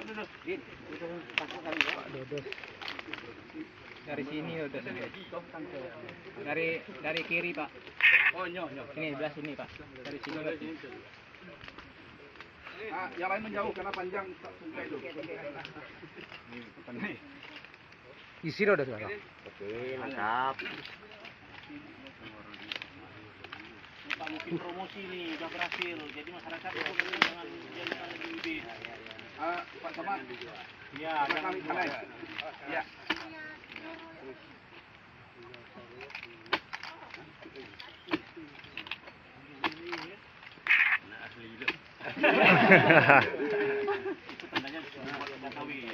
Pak Dodos. Dari sini udah dari kiri Pak. Oh nyoh. Ini belah sini Pak. Dari sini. Yang lain menjauh karena panjang sungai itu. Isi udah sekarang. Oke, lengkap. Pak mungkin promosi nih udah berhasil. Jadi masyarakat jangan lebih. Pak Samad. Ya, jangan kalah. Ya. Itu tandanya sudah kawin.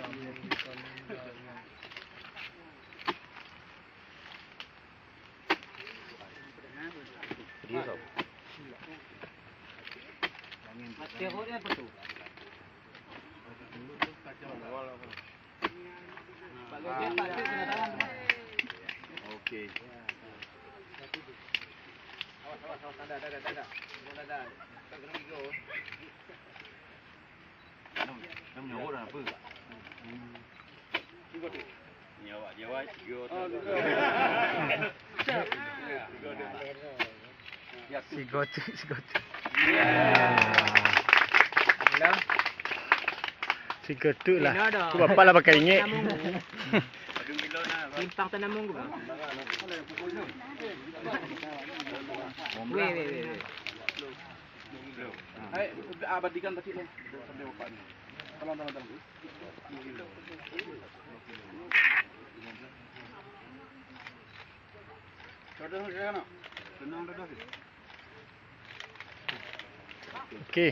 Teorinya apa tuh? Pak Gajian, Pak Cik, sudah tangan. Oke. Awas, ada. Kamu nyawa apa? Nyawa. Si gotu. Si gotu lah. Ku bapak lah pakai ini. Timpang tanamong ko ba? Weh. Abadikan tadi nih sampai bapak nih. Teman. Oke.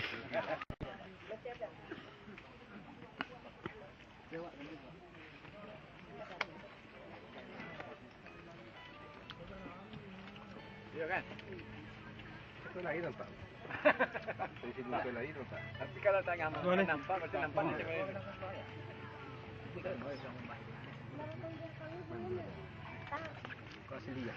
Iya kan? Itu lagi nampak. Dari sini itu lagi nampak. Tapi kalau tak nampak, berarti nampak aja. Kau sendiri ya?